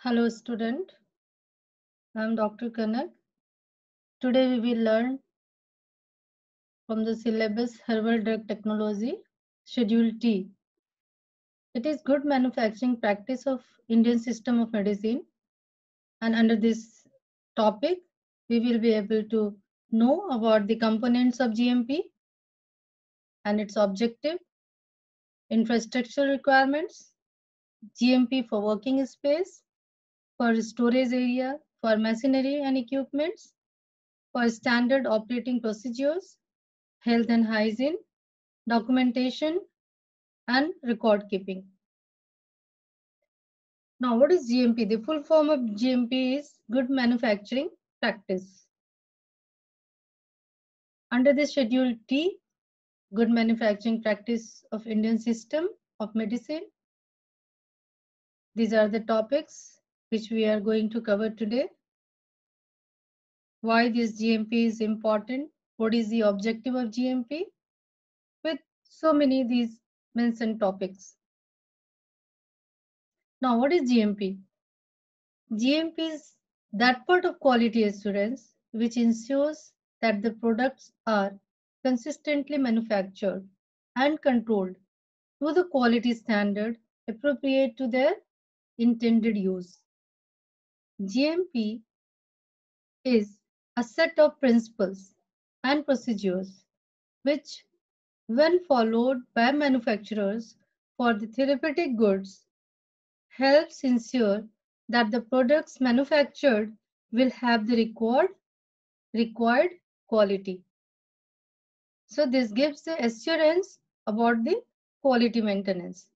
Hello student, I am Dr. Kanak. Today we will learn from the syllabus Herbal Drug Technology, Schedule T. It is good manufacturing practice of Indian system of medicine, and under this topic we will be able to know about the components of GMP and its objective, infrastructure requirements, GMP for working space, for storage area, for machinery and equipments, for standard operating procedures, health and hygiene, documentation, and record keeping. Now, what is GMP? The full form of GMP is Good Manufacturing Practice. Under the Schedule T, Good Manufacturing Practice of Indian System of Medicine, these are the topics which we are going to cover today. Why this GMP is important? What is the objective of GMP? With so many these mentioned topics. Now, what is GMP? GMP is that part of quality assurance which ensures that the products are consistently manufactured and controlled to the quality standard appropriate to their intended use. GMP is a set of principles and procedures which, when followed by manufacturers for the therapeutic goods, helps ensure that the products manufactured will have the required quality. So this gives the assurance about the quality maintenance.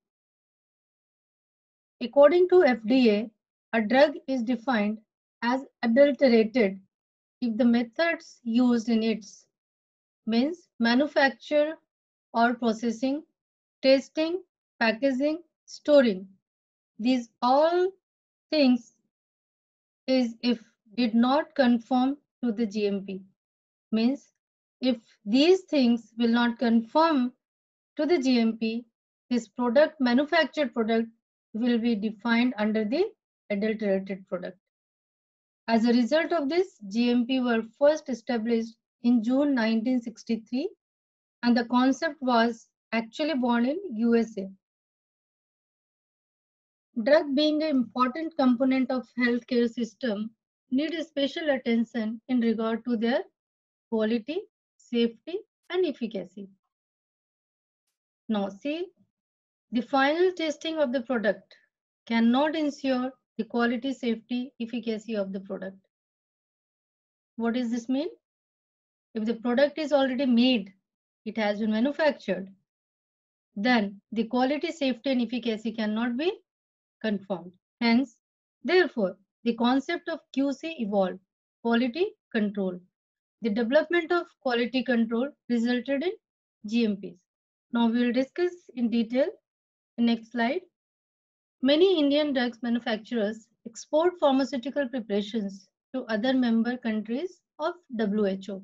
According to FDA, a drug is defined as adulterated if the methods used in its means manufacture or processing, testing, packaging, storing. These all things is if did not conform to the GMP. Means if these things will not conform to the GMP, this product, manufactured product, will be defined under the adulterated product. As a result of this, GMP were first established in June 1963, and the concept was actually born in USA. Drug being an important component of healthcare system need special attention in regard to their quality, safety, and efficacy. Now see, the final testing of the product cannot ensure the quality, safety, efficacy of the product. What does this mean? If the product is already made, it has been manufactured, then the quality, safety, and efficacy cannot be confirmed. Hence, therefore, the concept of QC evolved, quality control. The development of quality control resulted in GMPs. Now we will discuss in detail in next slide. Many Indian drugs manufacturers export pharmaceutical preparations to other member countries of WHO.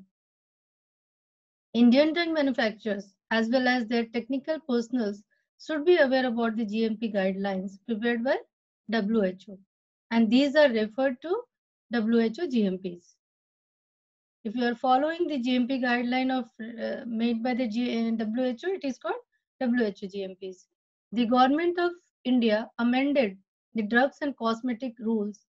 Indian drug manufacturers as well as their technical personnel should be aware about the GMP guidelines prepared by WHO, and these are referred to WHO GMPs. If you are following the GMP guideline of made by the WHO, it is called WHO GMPs. The government of India amended the Drugs and Cosmetic Rules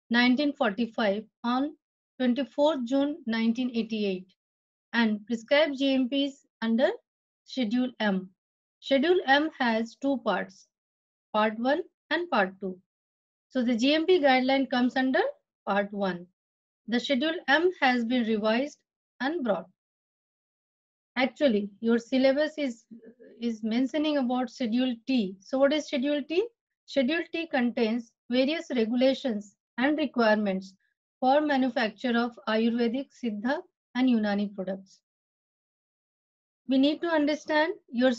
1945 on 24 June 1988 and prescribed GMPs under Schedule M. Schedule M has two parts, Part 1 and Part 2. So the GMP guideline comes under Part 1. The Schedule M has been revised and brought. Actually, your syllabus is mentioning about Schedule T. So what is Schedule T? Schedule T contains various regulations and requirements for manufacture of Ayurvedic, Siddha and Unani products. We need to understand your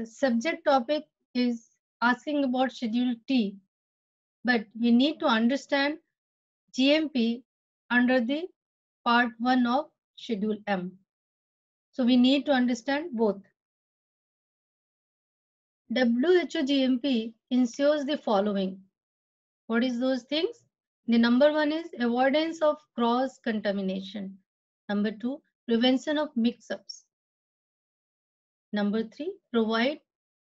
subject topic is asking about Schedule T, but we need to understand GMP under the Part 1 of Schedule M. So we need to understand both. WHO GMP ensures the following. What is those things? The number one is avoidance of cross contamination. Number two, prevention of mix-ups. Number three, provide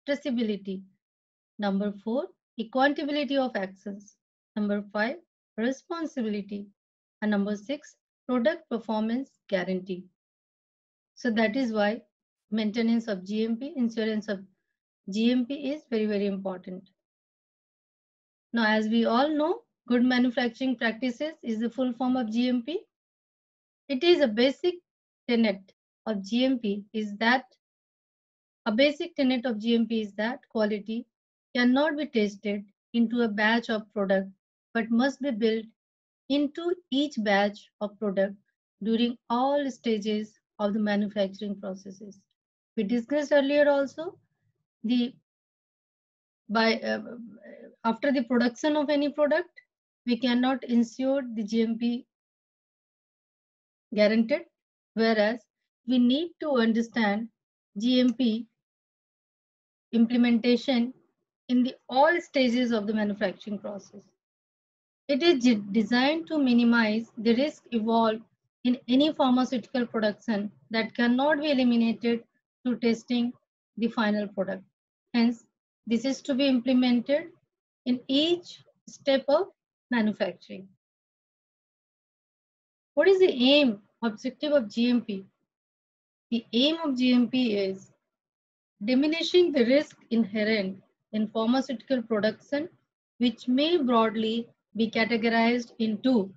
traceability. Number four, accountability of actions. Number five, responsibility. And number six, product performance guarantee. So that is why maintenance of GMP, insurance of GMP is very, very important. Now, as we all know, good manufacturing practices is the full form of GMP. It is a basic tenet of GMP is that quality cannot be tested into a batch of product but must be built into each batch of product during all stages of the manufacturing processes. We discussed earlier also the by after the production of any product, we cannot ensure the GMP guaranteed, whereas we need to understand GMP implementation in the all stages of the manufacturing process. It is designed to minimize the risk involved in any pharmaceutical production that cannot be eliminated through testing the final product. Hence, this is to be implemented in each step of manufacturing. What is the aim, objective of GMP? The aim of GMP is diminishing the risk inherent in pharmaceutical production, which may broadly be categorized into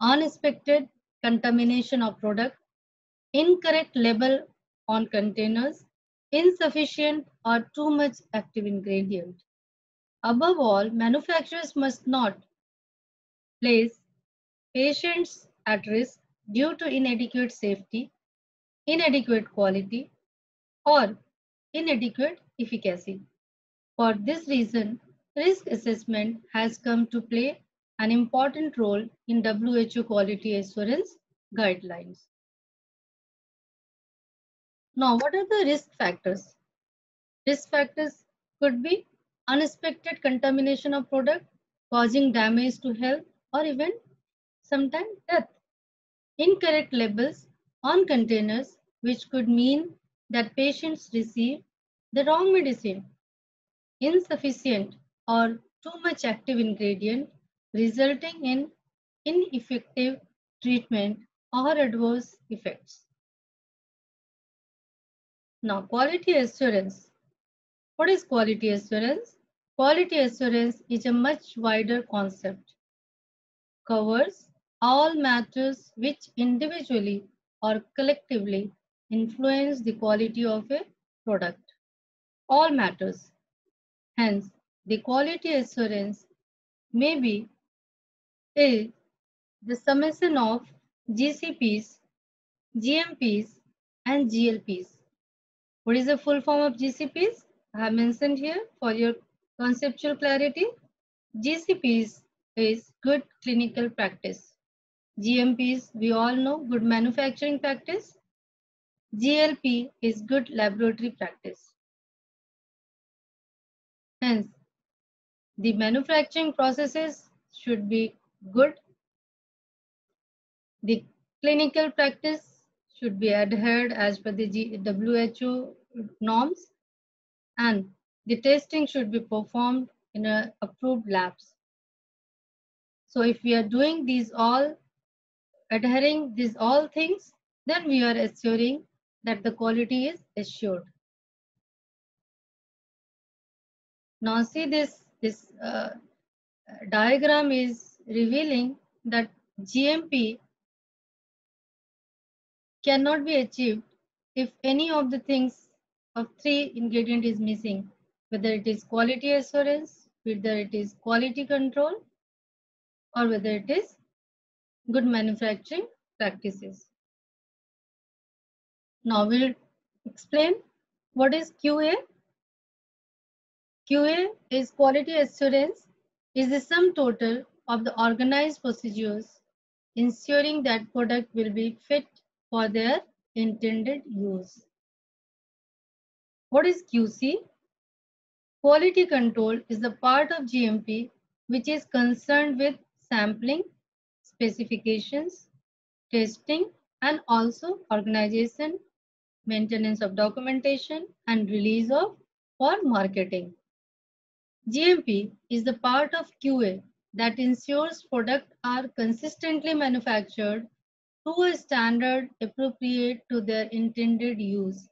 unexpected contamination of product, incorrect label on containers, insufficient or too much active ingredient. Above all, manufacturers must not place patients at risk due to inadequate safety, inadequate quality, or inadequate efficacy. For this reason, risk assessment has come to play an important role in WHO quality assurance guidelines. Now, what are the risk factors? Risk factors could be unexpected contamination of product causing damage to health or even sometimes death. Incorrect labels on containers, which could mean that patients receive the wrong medicine. Insufficient or too much active ingredient resulting in ineffective treatment or adverse effects. Now, quality assurance. What is quality assurance? Quality assurance is a much wider concept, covers all matters which individually or collectively influence the quality of a product. All matters. Hence, the quality assurance may be is the summation of GCPs, GMPs, and GLPs. What is the full form of GCPs? I have mentioned here for your conceptual clarity. GCPs is good clinical practice. GMPs, we all know, good manufacturing practice. GLP is good laboratory practice. Hence, the manufacturing processes should be good. The clinical practice should be adhered as per the WHO norms, and the testing should be performed in approved labs. So if we are doing these all, adhering these all things, then we are assuring that the quality is assured. Now see this diagram is revealing that GMP cannot be achieved if any of the things of three ingredient is missing, whether it is quality assurance, whether it is quality control, or whether it is good manufacturing practices. Now we'll explain what is QA. QA is quality assurance is the sum total of the organized procedures ensuring that product will be fit for their intended use. What is QC? Quality control is the part of GMP which is concerned with sampling, specifications, testing, and also organization, maintenance of documentation, and release of for marketing. GMP is the part of QA that ensures products are consistently manufactured to a standard appropriate to their intended use.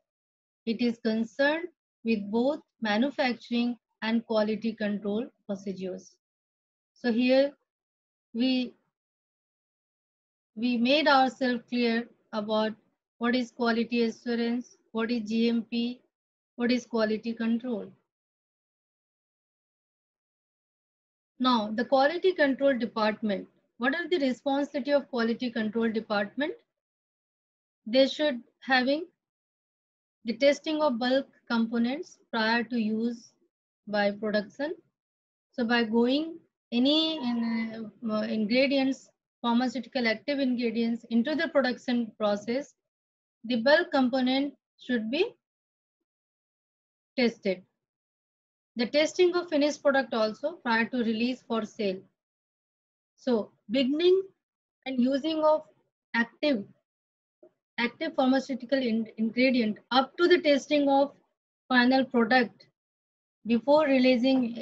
It is concerned with both manufacturing and quality control procedures. So here we we made ourselves clear about what is quality assurance, what is GMP, what is quality control. Now, the quality control department. What are the responsibility of quality control department? They should having the testing of bulk components prior to use by production. So by going any ingredients, pharmaceutical active ingredients into the production process, the bulk component should be tested. The testing of finished product also prior to release for sale. So beginning and using of active pharmaceutical ingredient up to the testing of final product before releasing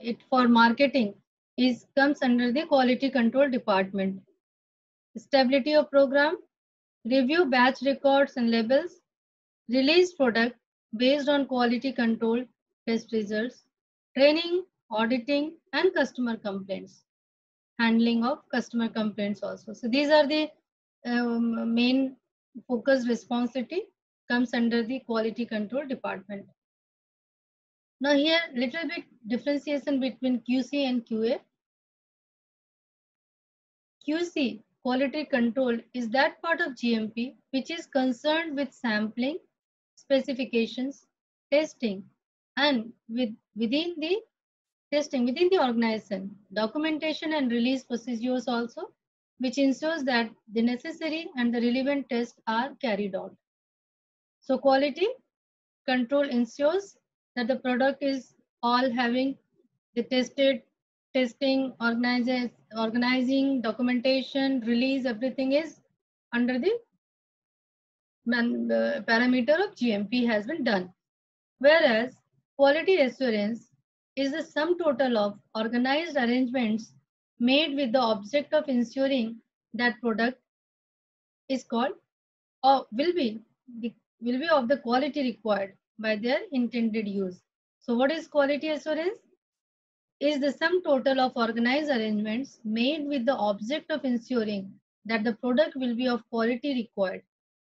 it for marketing is comes under the quality control department. Stability of program, review batch records and labels, release product based on quality control test results, training, auditing, and customer complaints, handling of customer complaints also. So these are the main focus responsibility comes under the quality control department. Now here little bit differentiation between QC and QA. QC, quality control, is that part of GMP which is concerned with sampling, specifications, testing, and within the testing within the organization, documentation and release procedures also, which ensures that the necessary and the relevant tests are carried out. So quality control ensures that the product is all having the testing, organizing, documentation, release, everything is under the parameter of GMP has been done. Whereas quality assurance is the sum total of organized arrangements made with the object of ensuring that product is called or will be of the quality required by their intended use. So what is quality assurance? Is the sum total of organized arrangements made with the object of ensuring that the product will be of quality required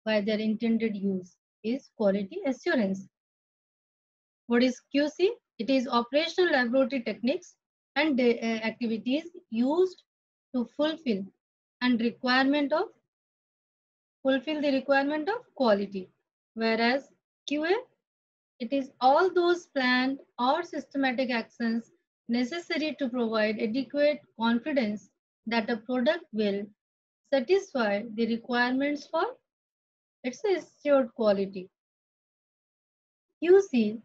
by their intended use is quality assurance. What is QC? It is operational laboratory techniques and activities used to fulfill the requirement of quality. Whereas QA, it is all those planned or systematic actions necessary to provide adequate confidence that a product will satisfy the requirements for its assured quality. QC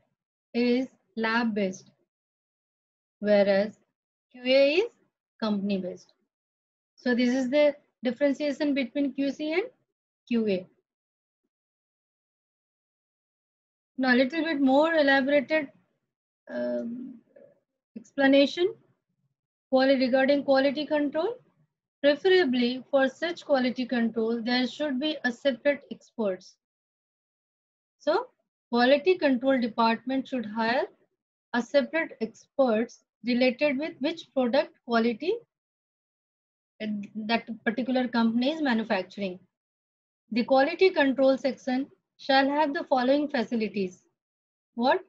is lab based, whereas QA is company based. So this is the differentiation between QC and QA. Now a little bit more elaborated explanation regarding quality control. Preferably for such quality control, there should be a separate experts. So quality control department should hire a separate experts related with which product quality that particular company is manufacturing. The quality control section shall have the following facilities. What?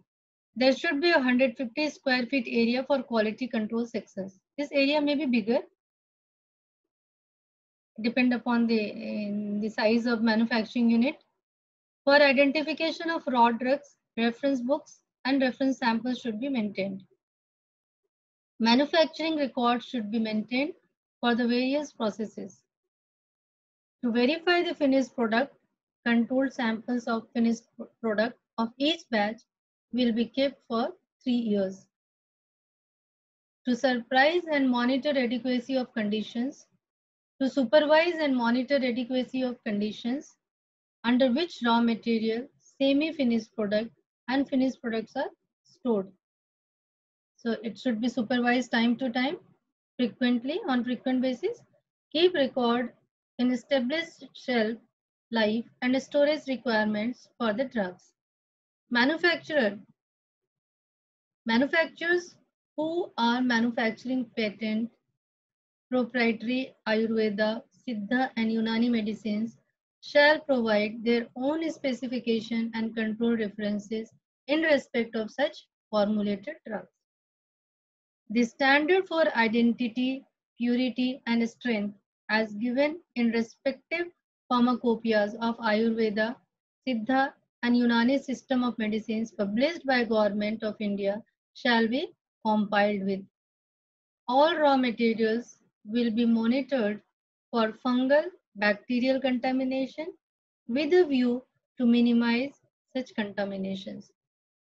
There should be 150 square feet area for quality control sections. This area may be bigger, depend upon the size of manufacturing unit. For identification of raw drugs, reference books and reference samples should be maintained. Manufacturing records should be maintained for the various processes. To verify the finished product, controlled samples of finished product of each batch will be kept for 3 years. to supervise and monitor adequacy of conditions, to supervise and monitor adequacy of conditions under which raw material, semi-finished product and finished products are stored. So it should be supervised time to time, frequently, on frequent basis. Keep record in established shelf life and storage requirements for the drugs. Manufacturers who are manufacturing patent, proprietary Ayurveda, Siddha and Unani medicines shall provide their own specification and control references in respect of such formulated drugs. The standard for identity, purity and strength as given in respective pharmacopoeias of Ayurveda, Siddha and Unani system of medicines published by Government of India shall be compiled with. All raw materials will be monitored for fungal, bacterial contamination with a view to minimize such contaminations.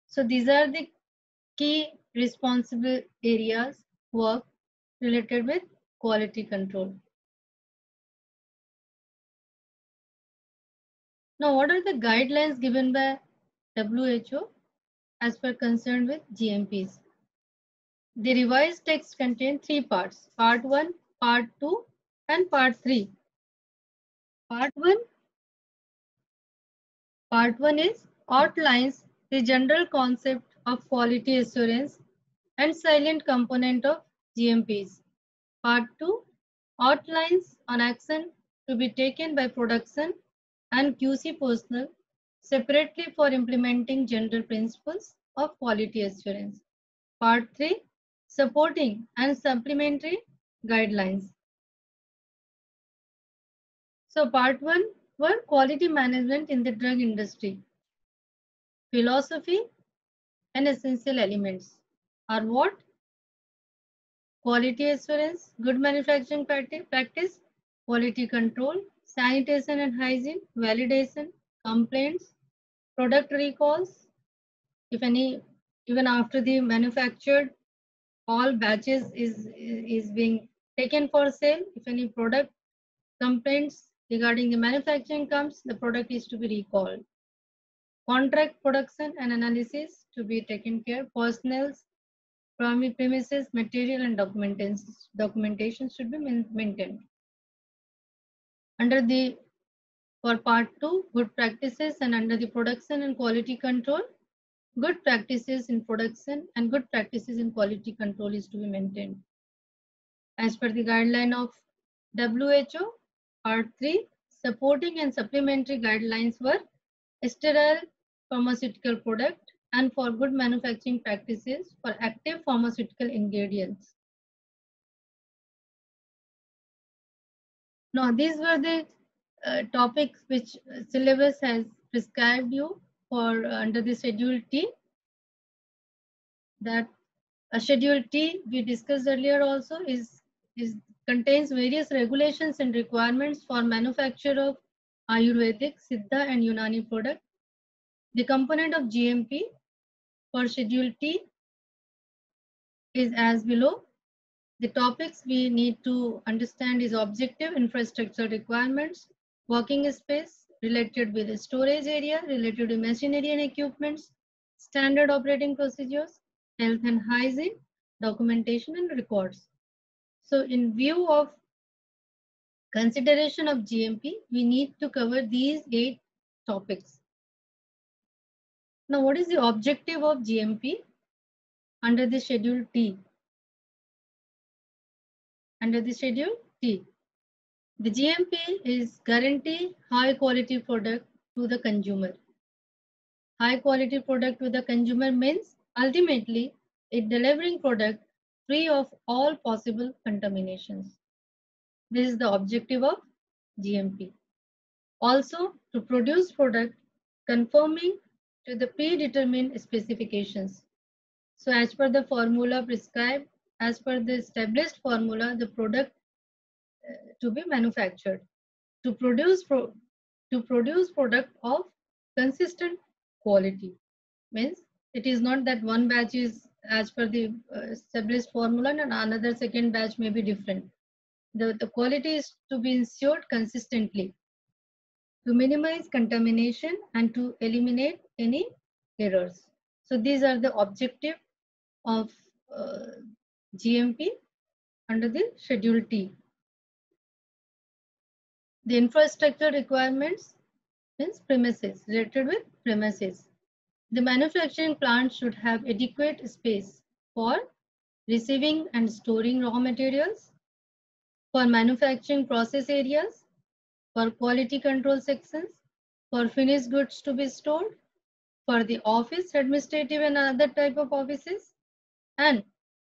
So these are the key responsible areas work related with quality control. Now, what are the guidelines given by WHO as per concerned with GMPs? The revised text contains 3 parts, part 1, part 2 and part 3. Part 1 is outlines the general concept of quality assurance and silent component of GMPs. Part 2 outlines on action to be taken by production and QC personnel separately for implementing general principles of quality assurance. Part 3 supporting and supplementary guidelines. So part 1 were quality management in the drug industry. Philosophy and essential elements are what? Quality assurance, good manufacturing practice, quality control, sanitation and hygiene, validation, complaints, product recalls, if any, even after the manufactured, all batches is being taken for sale. If any product complaints regarding the manufacturing comes, the product is to be recalled. Contract production and analysis to be taken care, personnel's premises, material and documentation should be maintained. Under the for part 2, good practices, and under the production and quality control, good practices in production and good practices in quality control is to be maintained. As per the guideline of WHO, part 3, supporting and supplementary guidelines were sterile pharmaceutical product and for good manufacturing practices for active pharmaceutical ingredients. Now, these were the topics which syllabus has prescribed you for under the schedule T. That schedule T we discussed earlier also is contains various regulations and requirements for manufacture of Ayurvedic, Siddha and Unani product. The component of GMP for schedule T is as below. The topics we need to understand is objective infrastructure requirements, working space related with the storage area, related to machinery and equipments, standard operating procedures, health and hygiene, documentation and records. So in view of consideration of GMP, we need to cover these 8 topics. Now, what is the objective of GMP under the schedule T? Under the schedule T, the GMP is guarantee high quality product to the consumer. High quality product to the consumer means ultimately it delivering product free of all possible contaminations. This is the objective of GMP. Also, to produce product conforming to the predetermined specifications. So as per the formula prescribed, as per the established formula, the product to be manufactured. To produce product of consistent quality means it is not that one batch is as per the established formula, and another second batch may be different. The quality is to be ensured consistently to minimize contamination and to eliminate any errors. So these are the objective of GMP under the Schedule T. The infrastructure requirements means premises, related with premises. The manufacturing plant should have adequate space for receiving and storing raw materials, for manufacturing process areas, for quality control sections, for finished goods to be stored, for the office, administrative and other type of offices, and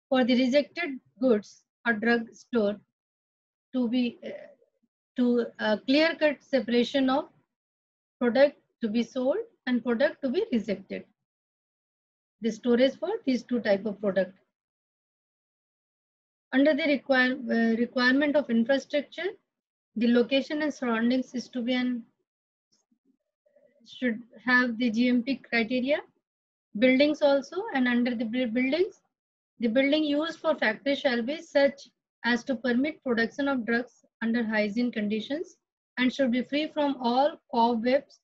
for the rejected goods or drug store to be clear-cut separation of product to be sold and product to be rejected. The storage for these two type of product. Under the requirement of infrastructure, the location and surroundings is to be should have the GMP criteria. Buildings also, and under the buildings, the building used for factory shall be such as to permit production of drugs under hygiene conditions and should be free from all cobwebs,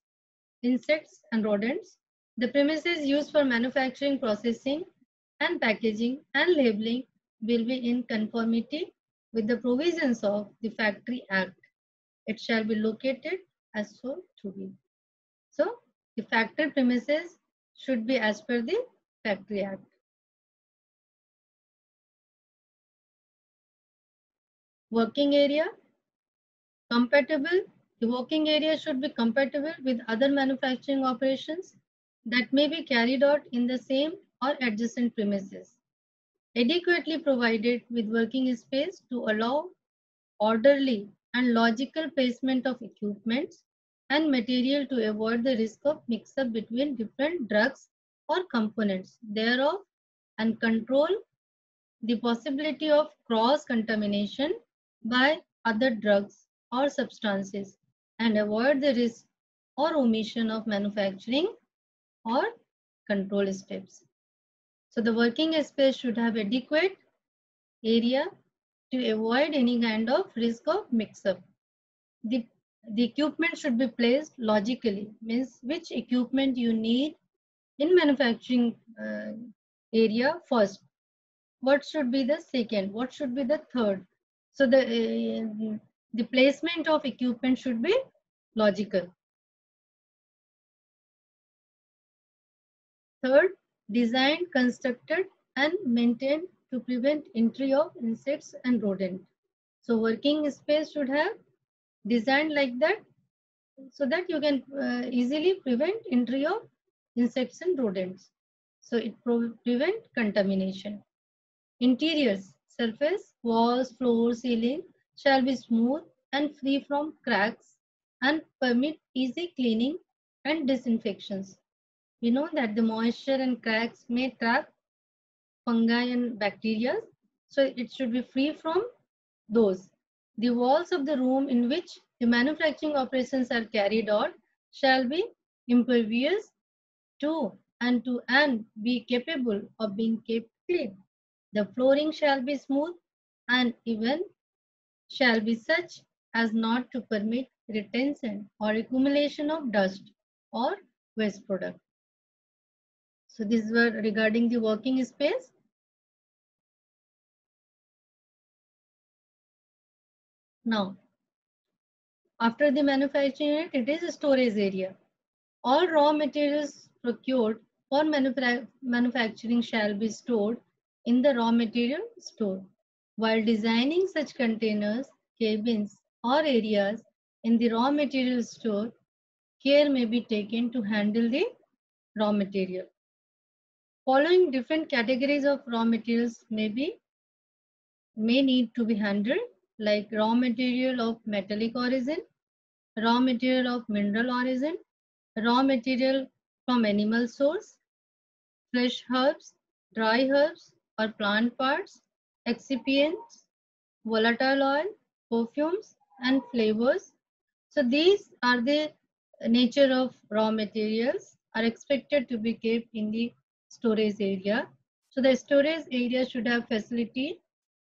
insects and rodents. The premises used for manufacturing, processing and packaging and labeling will be in conformity with the provisions of the Factory Act. It shall be located as so to be. So the factory premises should be as per the Factory Act. Working area compatible. The working area should be compatible with other manufacturing operations that may be carried out in the same or adjacent premises. Adequately provided with working space to allow orderly and logical placement of equipments and material to avoid the risk of mix-up between different drugs or components thereof and control the possibility of cross-contamination by other drugs or substances and avoid the risk or omission of manufacturing or control steps. So the working space should have adequate area to avoid any kind of risk of mix-up. The equipment should be placed logically, means which equipment you need in manufacturing area first. What should be the second? What should be the third? So the placement of equipment should be logical. Third, designed, constructed and maintained to prevent entry of insects and rodent. So working space should have designed like that so that you can easily prevent entry of insects and rodents. So it prevent contamination. Interiors, surface, walls, floor, ceiling shall be smooth and free from cracks and permit easy cleaning and disinfections. We know that the moisture and cracks may trap fungi and bacteria, so it should be free from those. The walls of the room in which the manufacturing operations are carried out shall be impervious to and be capable of being kept clean. The flooring shall be smooth and even shall be such as not to permit retention or accumulation of dust or waste product. So these were regarding the working space. Now, after the manufacturing unit, it is a storage area. All raw materials procured for manufacturing shall be stored in the raw material store. While designing such containers, cabins, or areas in the raw material store, care may be taken to handle the raw material. Following different categories of raw materials may need to be handled, like raw material of metallic origin, raw material of mineral origin, raw material from animal source, fresh herbs, dry herbs or plant parts, excipients, volatile oil, perfumes and flavors. So these are the nature of raw materials are expected to be kept in the storage area. So the storage area should have facility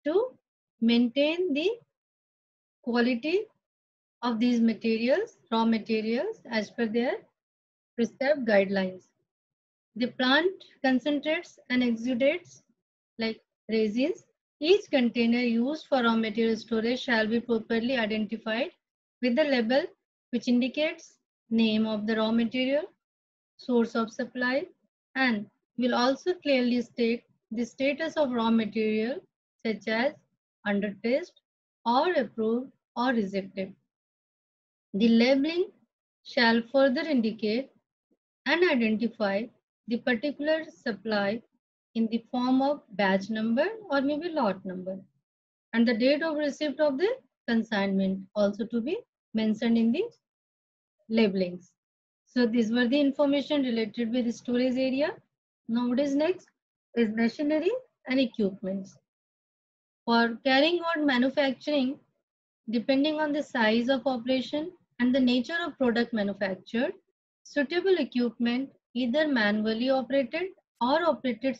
to maintain the quality of these materials, raw materials, as per their prescribed guidelines. The plant concentrates and exudates like resins. Each container used for raw material storage shall be properly identified with the label which indicates name of the raw material, source of supply, and will also clearly state the status of raw material such as under test or approved or rejected. The labeling shall further indicate and identify the particular supply in the form of batch number or maybe lot number, and the date of receipt of the consignment also to be mentioned in the labelings. So these were the information related with the storage area. Now what is next is machinery and equipments. For carrying out manufacturing, depending on the size of operation and the nature of product manufactured, suitable equipment either manually operated or operated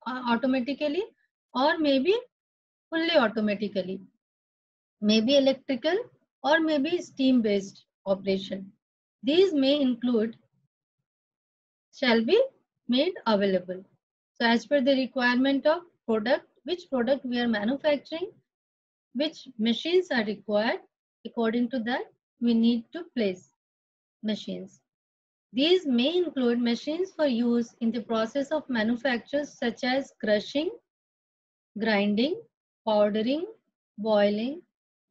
automatically or maybe fully automatically, maybe electrical or maybe steam based operation. These may include shall be made available. So as per the requirement of product, which product we are manufacturing, which machines are required, according to that we need to place machines. These may include machines for use in the process of manufacture such as crushing, grinding, powdering, boiling,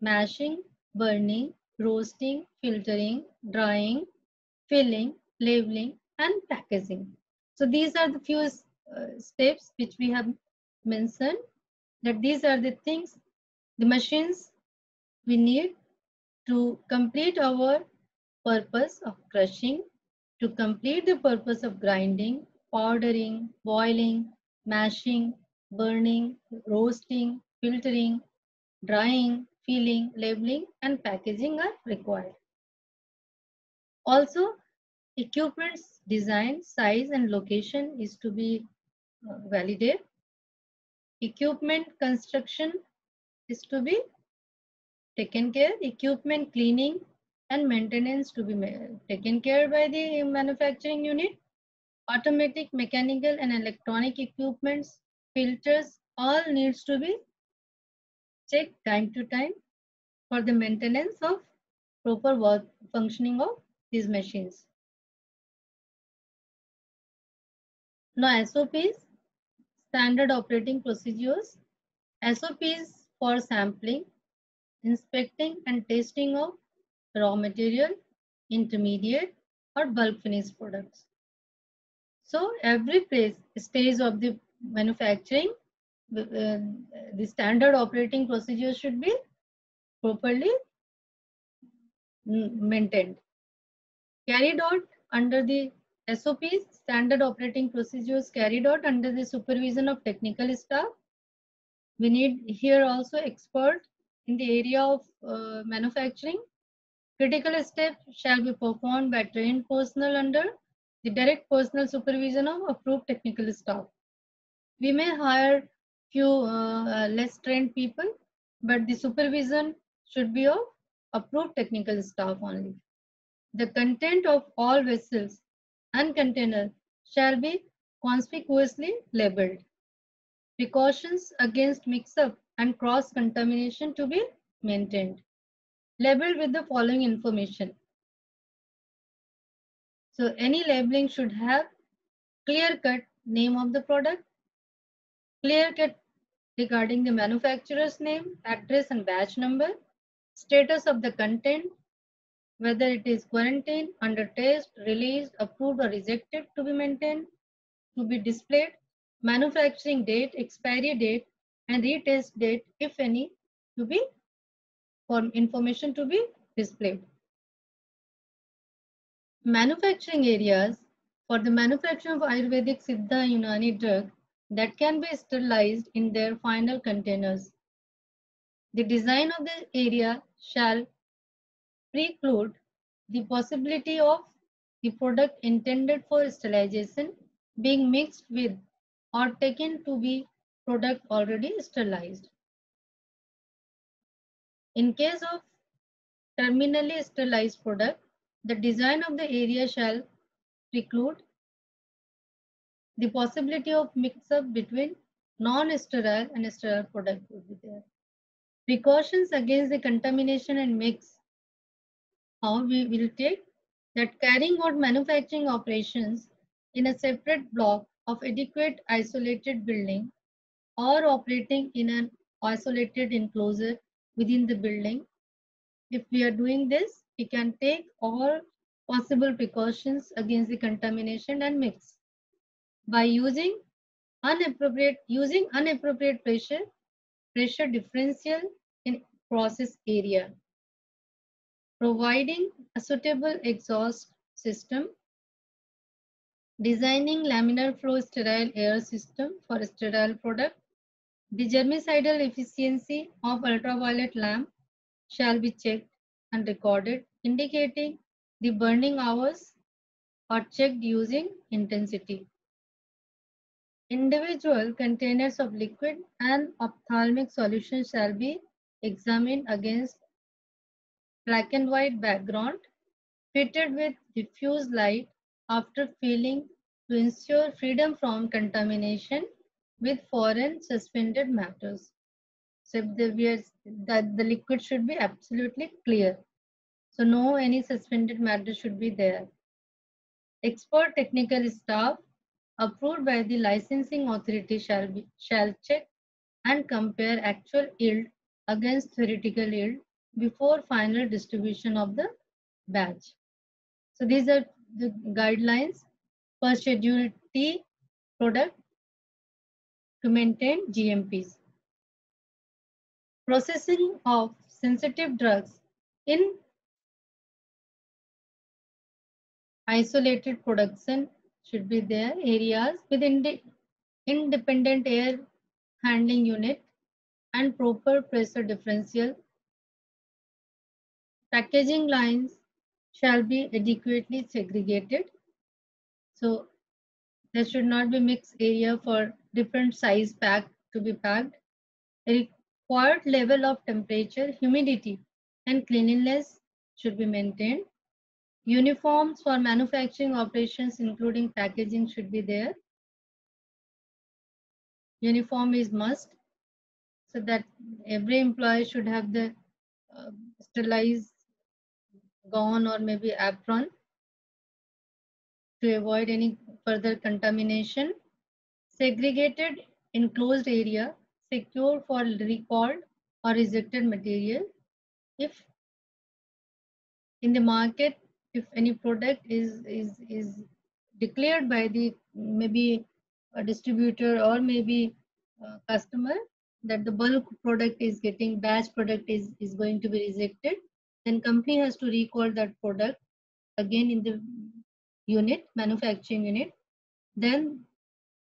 mashing, burning, roasting, filtering, drying, filling, labeling, and packaging. So these are the few steps which we have mentioned, that these are the things, the machines we need to complete our purpose of crushing, to complete the purpose of grinding, powdering, boiling, mashing, burning, roasting, filtering, drying, filling, labeling, and packaging are required. Also, equipment's design, size, and location is to be validated. Equipment construction is to be taken care. Equipment cleaning and maintenance to be taken care by the manufacturing unit. Automatic, mechanical, and electronic equipments, filters, all needs to be checked time to time for the maintenance of proper work functioning of these machines. Now SOPs, standard operating procedures. SOPs for sampling, inspecting and testing of raw material, intermediate or bulk finished products. So every stage of the manufacturing, the standard operating procedures should be properly maintained. Carried out under the SOPs, standard operating procedures carried out under the supervision of technical staff. We need here also expert in the area of manufacturing. Critical steps shall be performed by trained personnel under the direct personal supervision of approved technical staff. We may hire few less trained people, but the supervision should be of approved technical staff only. The content of all vessels and containers shall be conspicuously labeled. Precautions against mix-up and cross-contamination to be maintained. Labeled with the following information. So any labeling should have clear-cut name of the product, clear-cut regarding the manufacturer's name, address and batch number, status of the content, whether it is quarantined, under test, released, approved or rejected to be maintained, to be displayed, manufacturing date, expiry date and retest date if any to be for information to be displayed. Manufacturing areas for the manufacturing of Ayurvedic Siddha Unani drug that can be sterilized in their final containers. The design of the area shall preclude the possibility of the product intended for sterilization being mixed with or taken to be product already sterilized. In case of terminally sterilized product, the design of the area shall preclude the possibility of mix-up between non-sterile and sterile product would be there. Precautions against the contamination and mix. How we will take that carrying out manufacturing operations in a separate block of adequate isolated building or operating in an isolated enclosure within the building. If we are doing this, we can take all possible precautions against the contamination and mix by using inappropriate pressure differential in process area, providing a suitable exhaust system, designing laminar flow sterile air system for a sterile product. The germicidal efficiency of ultraviolet lamp shall be checked and recorded, indicating the burning hours or checked using intensity. Individual containers of liquid and ophthalmic solution shall be examined against black and white background fitted with diffuse light after filling to ensure freedom from contamination with foreign suspended matters. So the liquid should be absolutely clear. So no any suspended matter should be there. Expert technical staff approved by the licensing authority shall check and compare actual yield against theoretical yield before final distribution of the batch. So these are the guidelines for Schedule T product to maintain GMPs. Processing of sensitive drugs in isolated production should be there. Areas with independent air handling unit and proper pressure differential. Packaging lines shall be adequately segregated. So there should not be mixed area for different size pack to be packed. A required level of temperature, humidity, and cleanliness should be maintained. Uniforms for manufacturing operations, including packaging, should be there. Uniform is must, so that every employee should have the sterilized gown or maybe apron to avoid any further contamination. Segregated enclosed area, secure for recalled or rejected material. If in the market, if any product is declared by the maybe a distributor or maybe a customer that the bulk product is getting batch product is going to be rejected, then company has to recall that product again in the unit, manufacturing unit. Then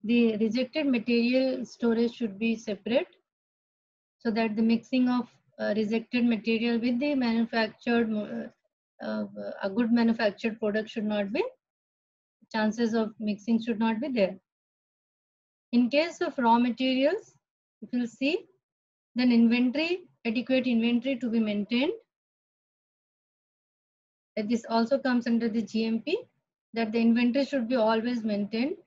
the rejected material storage should be separate so that the mixing of rejected material with the manufactured a good manufactured product should not be, chances of mixing should not be there. In case of raw materials, if you'll see, then adequate inventory to be maintained. This also comes under the GMP, that the inventory should be always maintained.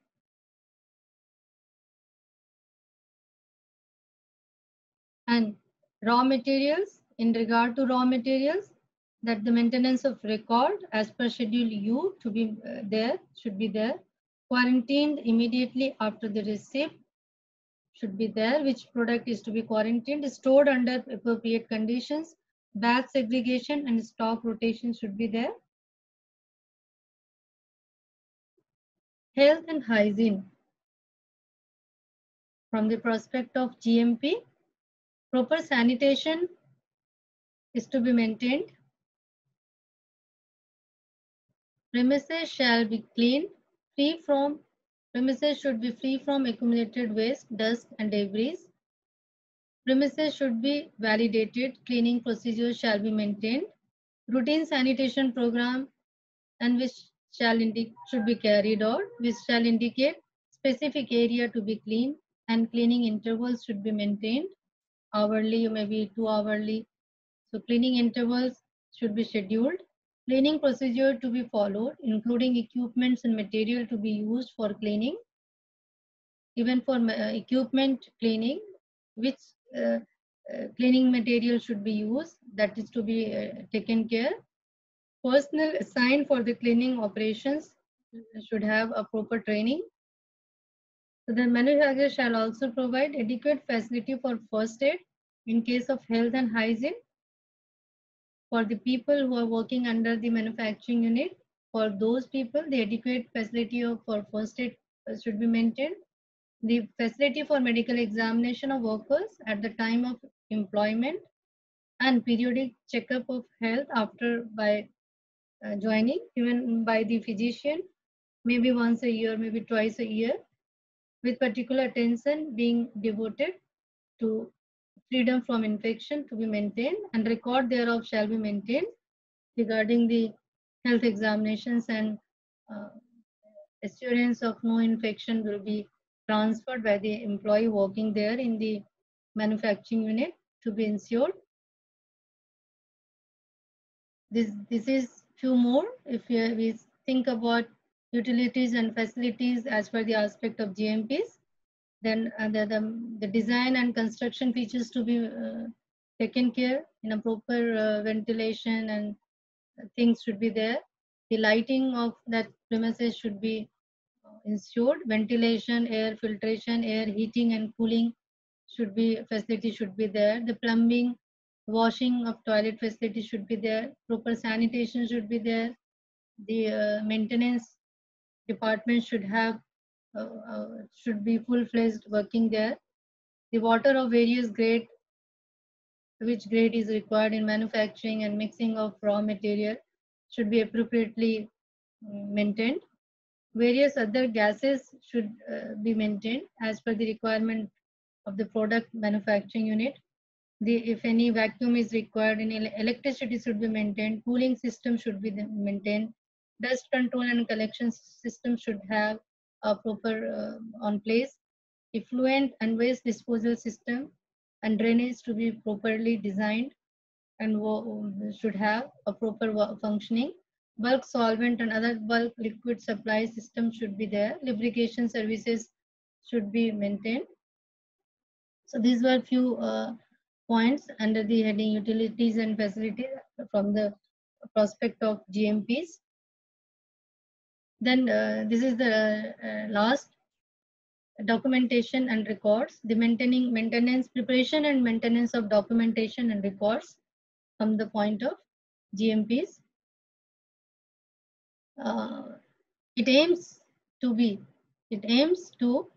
And raw materials, in regard to raw materials, that the maintenance of record as per Schedule U to be there, should be there. Quarantined immediately after the receipt should be there. Which product is to be quarantined, stored under appropriate conditions. Batch segregation and stock rotation should be there. Health and hygiene. From the prospect of GMP, proper sanitation is to be maintained. Premises shall be clean, premises should be free from accumulated waste, dust and debris. Premises should be validated, cleaning procedures shall be maintained. Routine sanitation program and which should be carried out, which shall indicate specific area to be cleaned, and cleaning intervals should be maintained hourly, maybe 2 hourly. So cleaning intervals should be scheduled. Cleaning procedure to be followed, including equipments and material to be used for cleaning. Even for equipment cleaning, which cleaning material should be used, that is to be taken care. Personnel assigned for the cleaning operations should have a proper training. So the manufacturer shall also provide adequate facility for first aid in case of health and hygiene for the people who are working under the manufacturing unit. For those people, the adequate facility for first aid should be maintained. The facility for medical examination of workers at the time of employment and periodic checkup of health after by joining, even by the physician, maybe once a year, maybe twice a year, with particular attention being devoted to freedom from infection to be maintained, and record thereof shall be maintained regarding the health examinations, and uh, assurance of no infection will be transferred by the employee working there in the manufacturing unit to be ensured. This is few more. If we think about utilities and facilities as per the aspect of GMPs, then the design and construction features to be taken care in a proper ventilation, and things should be there. The lighting of that premises should be ensured. Ventilation, air filtration, air heating and cooling should be facility should be there. The plumbing, washing of toilet facility should be there. Proper sanitation should be there. The maintenance department should be full-fledged working there. The water of various grade, which grade is required in manufacturing and mixing of raw material, should be appropriately maintained. Various other gases should be maintained as per the requirement of the product manufacturing unit. If any vacuum is required, in electricity should be maintained. Cooling system should be maintained. Dust control and collection system should have a proper on place. Effluent and waste disposal system and drainage to be properly designed and should have a proper functioning. Bulk solvent and other bulk liquid supply system should be there. Lubrication services should be maintained. So these were few points under the heading utilities and facilities from the prospect of GMPs. Then this is the last documentation and records. The maintenance, preparation and maintenance of documentation and records from the point of GMPs. It aims to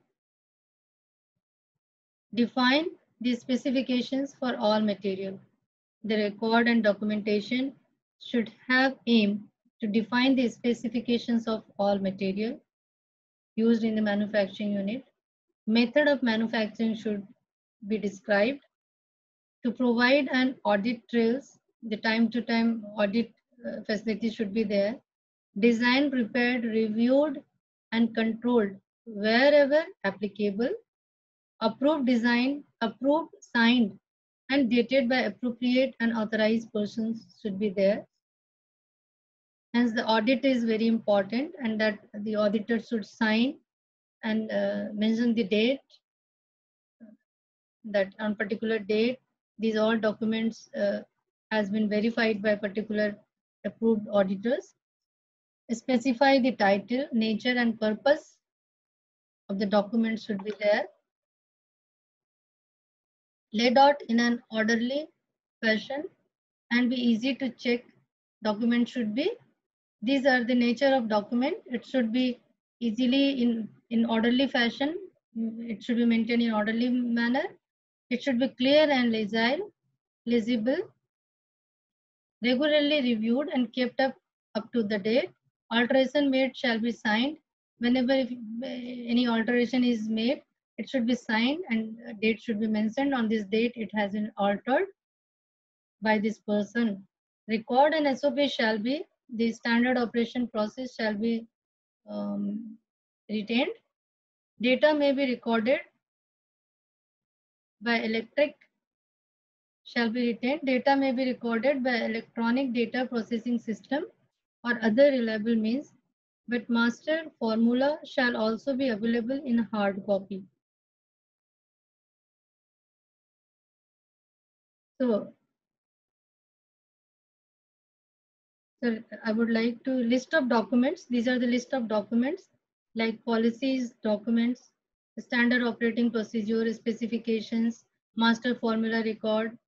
define the specifications for all material. The record and documentation should have aim to define the specifications of all material used in the manufacturing unit. Method of manufacturing should be described. To provide an audit trails, the time to time audit facility should be there. Design prepared, reviewed and controlled wherever applicable. Approved design, approved, signed and dated by appropriate and authorized persons should be there. Hence the audit is very important, and that the auditor should sign and mention the date, that on particular date these all documents has been verified by particular approved auditors. Specify the title, nature and purpose of the document should be there. Laid out in an orderly fashion and be easy to check. Document should be, these are the nature of document. It should be easily in orderly fashion. It should be maintained in orderly manner. It should be clear and legible, regularly reviewed and kept up to the date. Alteration made shall be signed. Whenever any alteration is made, it should be signed and a date should be mentioned. On this date, it has been altered by this person. Record and SOP shall be, the standard operation process shall be retained. Data may be recorded by Data may be recorded by electronic data processing system or other reliable means, but master formula shall also be available in hard copy. So I would like to list of documents. These are the list of documents like policies, documents, standard operating procedure, specifications, master formula record,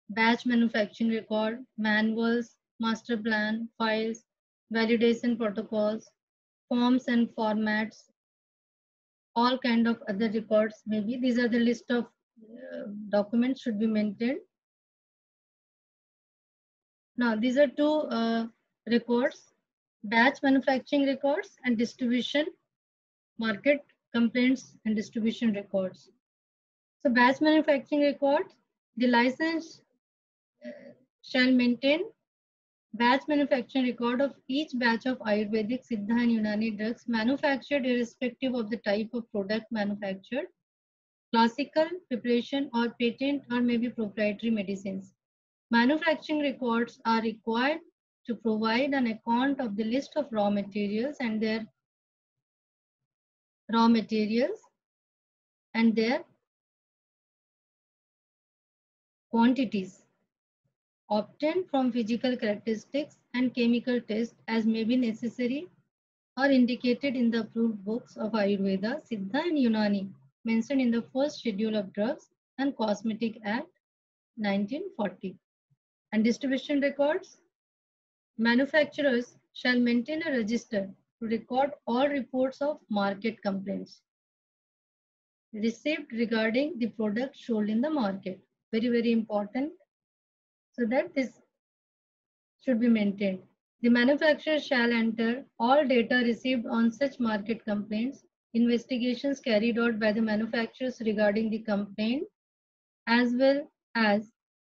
batch manufacturing record, manuals, master plan, files, validation protocols, forms and formats, all kind of other records maybe. These are the list of documents should be maintained. Now, these are two records, batch manufacturing records and distribution, market complaints and distribution records. So batch manufacturing records, the license shall maintain batch manufacturing record of each batch of Ayurvedic, Siddha and Unani drugs manufactured irrespective of the type of product manufactured, classical, preparation or patent or maybe proprietary medicines. Manufacturing records are required to provide an account of the list of raw materials and their quantities obtained from physical characteristics and chemical tests as may be necessary or indicated in the approved books of Ayurveda, Siddha and Unani mentioned in the first schedule of Drugs and Cosmetic Act 1940. And distribution records, manufacturers shall maintain a register to record all reports of market complaints received regarding the product sold in the market. Very, very important. So that this should be maintained. The manufacturer shall enter all data received on such market complaints, investigations carried out by the manufacturers regarding the complaint, as well as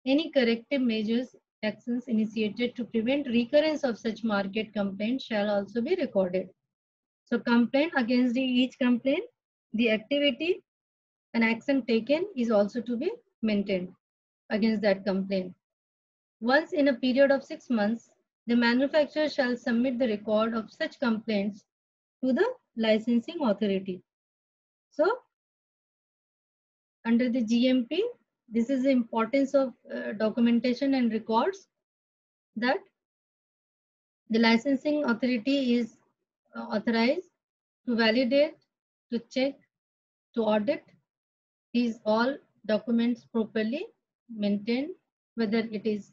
any corrective measures actions initiated to prevent recurrence of such market complaints shall also be recorded. So complaint against each complaint, the activity and action taken is also to be maintained against that complaint. Once in a period of 6 months, the manufacturer shall submit the record of such complaints to the licensing authority. So, under the GMP, this is the importance of documentation and records, that the licensing authority is authorized to validate, to check, to audit these all documents properly maintained, whether it is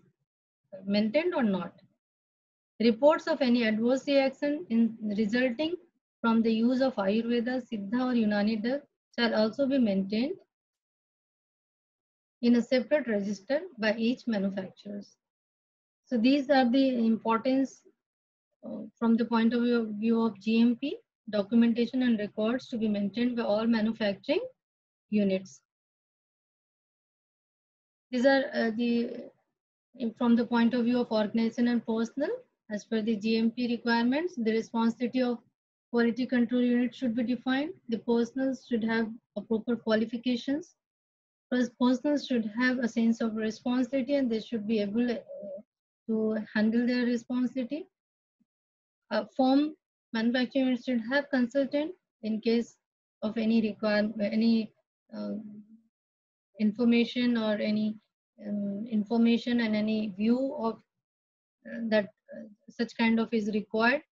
maintained or not. Reports of any adverse reaction resulting from the use of Ayurveda, Siddha or Unani drug shall also be maintained in a separate register by each manufacturer. So these are the importance from the point of view of GMP, documentation and records to be maintained by all manufacturing units. These are from the point of view of organization and personnel. As per the GMP requirements, the responsibility of quality control unit should be defined. The personnel should have a proper qualifications. Personnel should have a sense of responsibility and they should be able to handle their responsibility. Firm manufacturing unit should have consultant in case of any information or any information and any view of that such kind of is required.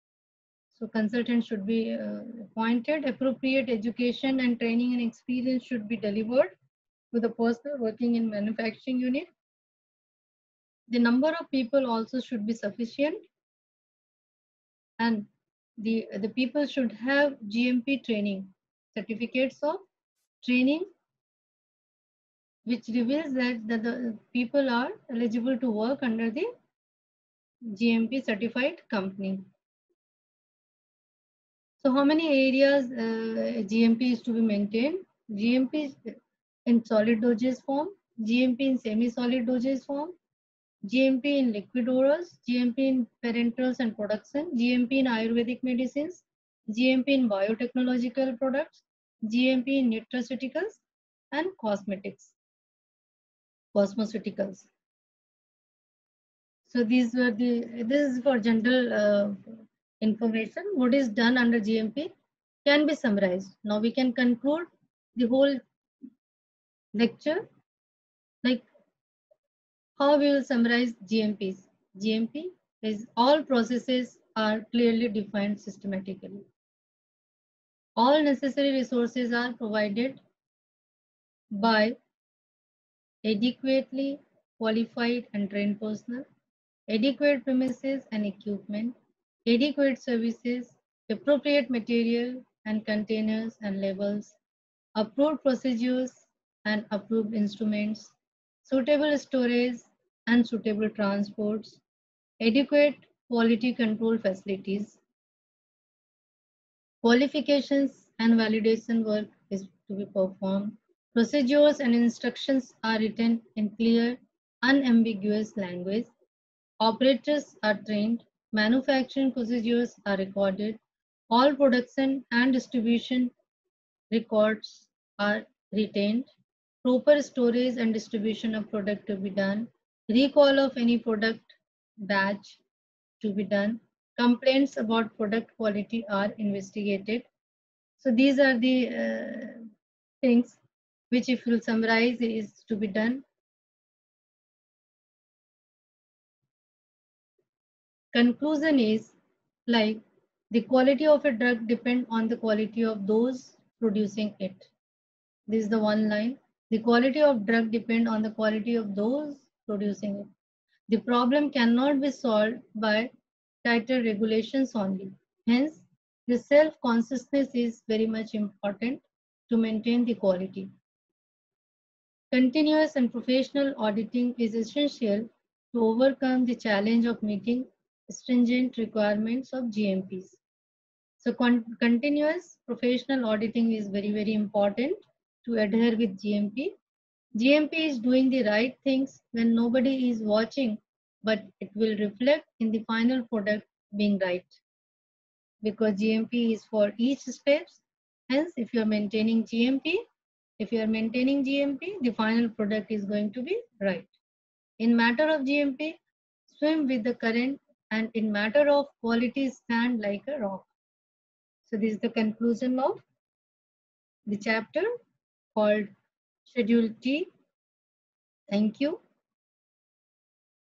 So consultant should be appointed. Appropriate education and training and experience should be delivered to the person working in manufacturing unit. The number of people also should be sufficient, and the people should have GMP training, certificates of training which reveals that the people are eligible to work under the GMP certified company. So how many areas GMP is to be maintained? GMP in solid dosage form, GMP in semi-solid dosage form, GMP in liquid orals, GMP in parenterals and production, GMP in Ayurvedic medicines, GMP in biotechnological products, GMP in nutraceuticals and cosmeceuticals. So these were this is for general information. What is done under GMP can be summarized. Now we can conclude the whole lecture, like how we will summarize GMPs. GMP is all processes are clearly defined systematically. All necessary resources are provided by adequately qualified and trained personnel, adequate premises and equipment, adequate services, appropriate material and containers and labels, approved procedures and approved instruments, suitable storage and suitable transports, adequate quality control facilities. Qualifications and validation work is to be performed. Procedures and instructions are written in clear, unambiguous language. Operators are trained. Manufacturing procedures are recorded. All production and distribution records are retained. Proper storage and distribution of product to be done. Recall of any product batch to be done. Complaints about product quality are investigated. So these are the things which, if you summarize, is to be done. Conclusion is like the quality of a drug depends on the quality of those producing it. This is the one line. The quality of drug depends on the quality of those producing it. The problem cannot be solved by tighter regulations only. Hence, the self-consciousness is very much important to maintain the quality. Continuous and professional auditing is essential to overcome the challenge of meeting stringent requirements of GMPs. So continuous professional auditing is very, very important to adhere with GMP. GMP is doing the right things when nobody is watching, but it will reflect in the final product being right. Because GMP is for each steps. Hence, if you are maintaining GMP, the final product is going to be right. In matter of GMP, swim with the current, and in matter of quality, stand like a rock. So this is the conclusion of the chapter called Schedule T. Thank you.